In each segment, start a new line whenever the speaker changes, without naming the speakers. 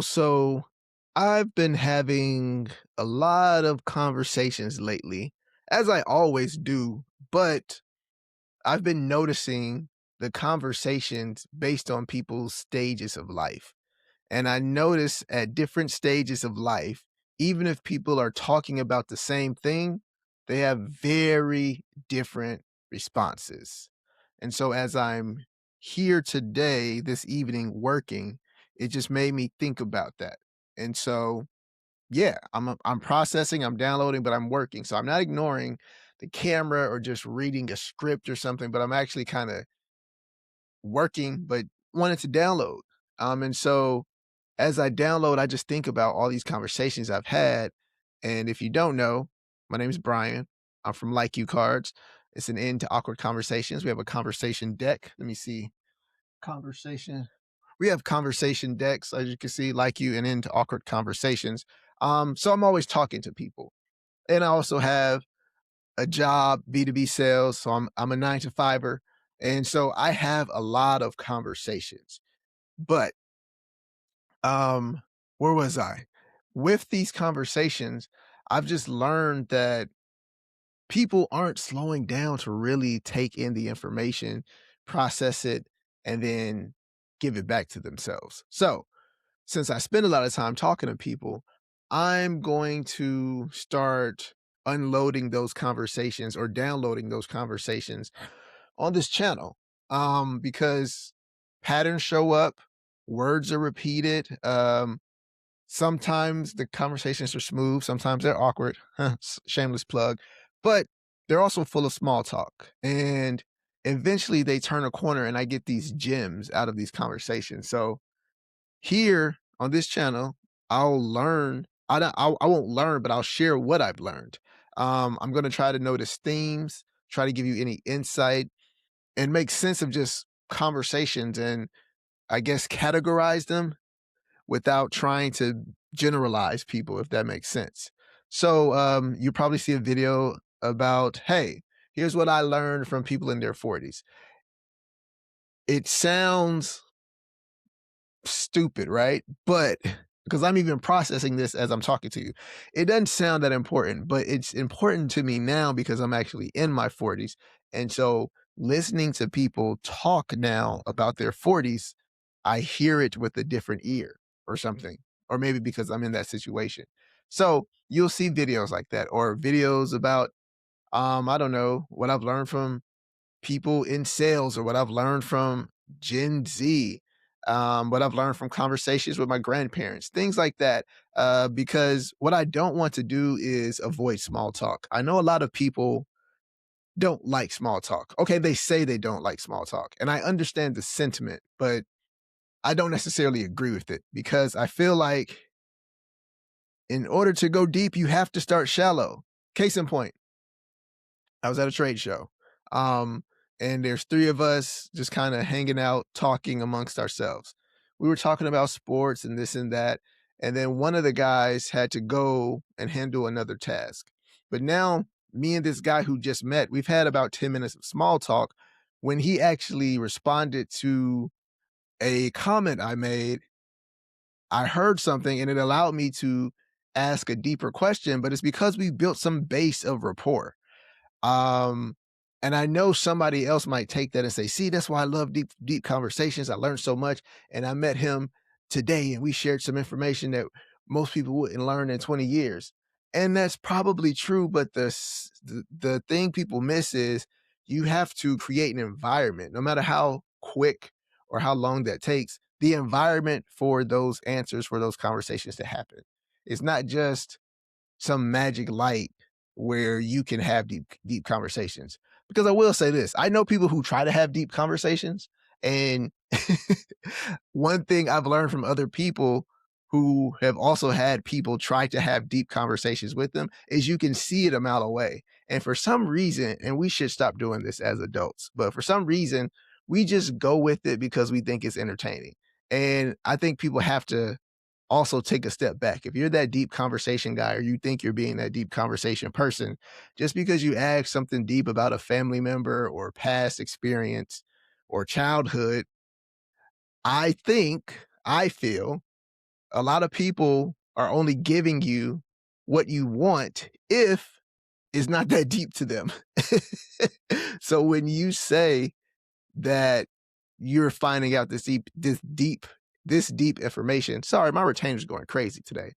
So I've been having a lot of conversations lately, as I always do, but I've been noticing the conversations based on people's stages of life. And I notice at different stages of life, even if people are talking about the same thing, they have very different responses. And so as I'm here today, this evening working, it just made me think about that. And so, yeah, I'm processing, I'm downloading, but I'm working. So I'm not ignoring the camera or just reading a script or something, but I'm actually kind of working, but wanted to download. And so as I download, I just think about all these conversations I've had. And if you don't know, my name is Brian. I'm from LikeU Cards. It's an end to awkward conversations. We have a conversation deck. Let me see. Conversation. We have conversation decks, as you can see, like you and into awkward conversations. So I'm always talking to people. And I also have a job, B2B sales. So I'm a 9 to 5er. And so I have a lot of conversations. But um, where was I? With these conversations, I've just learned that people aren't slowing down to really take in the information, process it, and then give it back to themselves. So, since I spend a lot of time talking to people, I'm going to start unloading those conversations or downloading those conversations on this channel. Because patterns show up, words are repeated. Sometimes the conversations are smooth, sometimes they're awkward. Shameless plug. But they're also full of small talk. And eventually they turn a corner and I get these gems out of these conversations. So here on this channel, I'll learn. I won't learn, but I'll share what I've learned. I'm going to try to notice themes, try to give you any insight, and make sense of just conversations and I guess categorize them without trying to generalize people, if that makes sense. So you probably see a video about, hey, here's what I learned from people in their 40s. It sounds stupid, right? But because I'm even processing this as I'm talking to you, it doesn't sound that important, but it's important to me now because I'm actually in my 40s. And so listening to people talk now about their 40s, I hear it with a different ear or something, or maybe because I'm in that situation. So you'll see videos like that or videos about, I don't know, what I've learned from people in sales or what I've learned from Gen Z, what I've learned from conversations with my grandparents, things like that. Because what I don't want to do is avoid small talk. I know a lot of people don't like small talk. Okay, they say they don't like small talk, and I understand the sentiment, but I don't necessarily agree with it because I feel like in order to go deep, you have to start shallow. Case in point, I was at a trade show. Um, and there's three of us just kind of hanging out, talking amongst ourselves. We were talking about sports and this and that. And then one of the guys had to go and handle another task. But now, me and this guy who just met, we've had about 10 minutes of small talk. When he actually responded to a comment I made, I heard something and it allowed me to ask a deeper question, but it's because we built some base of rapport. Um, and I know somebody else might take that and say, see, that's why I love deep conversations. I learned so much. And I met him today and we shared some information that most people wouldn't learn in 20 years. And that's probably true. But the thing people miss is you have to create an environment, no matter how quick or how long that takes, the environment for those answers, for those conversations to happen. It's not just some magic light where you can have deep conversations. Because I will say this, I know people who try to have deep conversations, and one thing I've learned from other people who have also had people try to have deep conversations with them is you can see it a mile away. And for some reason, and we should stop doing this as adults, but for some reason, we just go with it because we think it's entertaining. And I think people have to also take a step back. If you're that deep conversation guy or you think you're being that deep conversation person, just because you ask something deep about a family member or past experience or childhood, I feel A lot of people are only giving you what you want if it's not that deep to them. So when you say that you're finding out this deep information. Sorry, my retainer's going crazy today.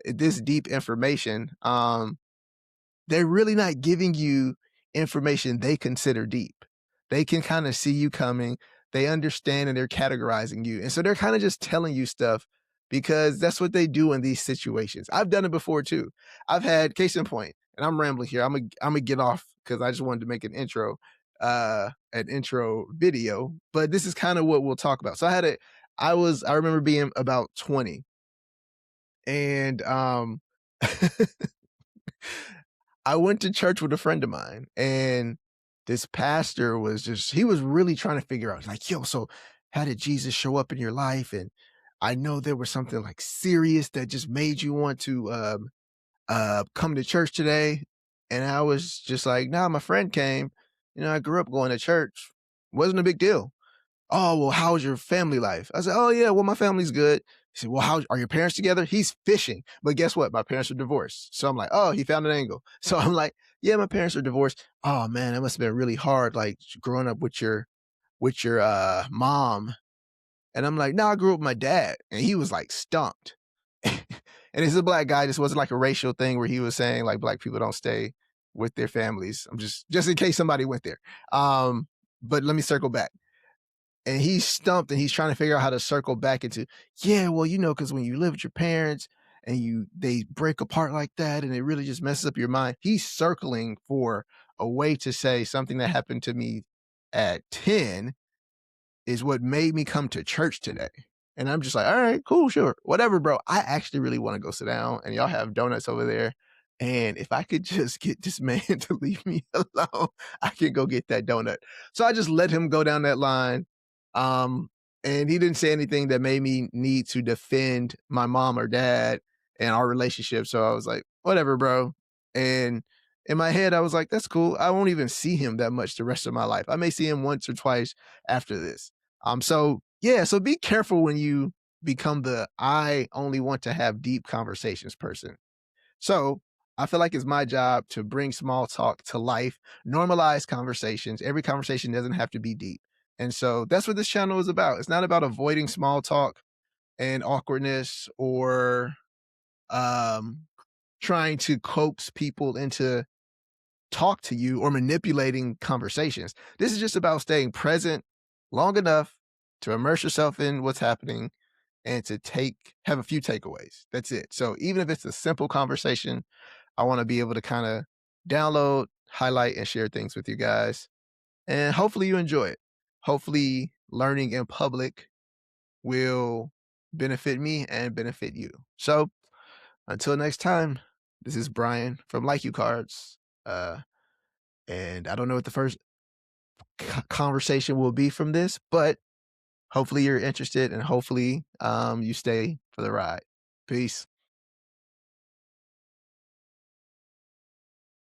This deep information, they're really not giving you information they consider deep. They can kind of see you coming, they understand and they're categorizing you. And so they're kind of just telling you stuff because that's what they do in these situations. I've done it before too. I've had case in point, and I'm rambling here. I'm gonna get off because I just wanted to make an intro video, but this is kind of what we'll talk about. So I remember being about 20 and I went to church with a friend of mine, and this pastor was he was really trying to figure out, like, yo, so how did Jesus show up in your life? And I know there was something like serious that just made you want to come to church today. And I was just like, nah, my friend came. I grew up going to church. Wasn't a big deal. Oh, well, how's your family life? I said, oh, yeah, well, my family's good. He said, well, how are your parents together? He's fishing. But guess what? My parents are divorced. So I'm like, oh, he found an angle. So I'm like, yeah, my parents are divorced. Oh man, that must have been really hard, like growing up with your mom. And I'm like, no, I grew up with my dad. And he was like stumped. And he's a black guy. This wasn't like a racial thing where he was saying like black people don't stay with their families. I'm just in case somebody went there. But let me circle back, and he's stumped and he's trying to figure out how to circle back into, yeah, well, because when you live with your parents and they break apart like that and it really just messes up your mind. He's circling for a way to say something that happened to me at 10 is what made me come to church today. And I'm just like, all right, cool, sure, whatever, bro. I actually really want to go sit down, and y'all have donuts over there. And if I could just get this man to leave me alone, I can go get that donut. So I just let him go down that line. Um, and he didn't say anything that made me need to defend my mom or dad and our relationship. So I was like, whatever, bro. And in my head, I was like, that's cool. I won't even see him that much the rest of my life. I may see him once or twice after this. So yeah, so be careful when you become the I only want to have deep conversations person. So I feel like it's my job to bring small talk to life, normalize conversations. Every conversation doesn't have to be deep. And so that's what this channel is about. It's not about avoiding small talk and awkwardness or um, trying to coax people into talk to you or manipulating conversations. This is just about staying present long enough to immerse yourself in what's happening and to have a few takeaways. That's it. So even if it's a simple conversation, I want to be able to kind of download, highlight, and share things with you guys. And hopefully you enjoy it. Hopefully learning in public will benefit me and benefit you. So until next time, this is Brian from LikeU Cards. And I don't know what the first conversation will be from this, but hopefully you're interested and hopefully you stay for the ride. Peace.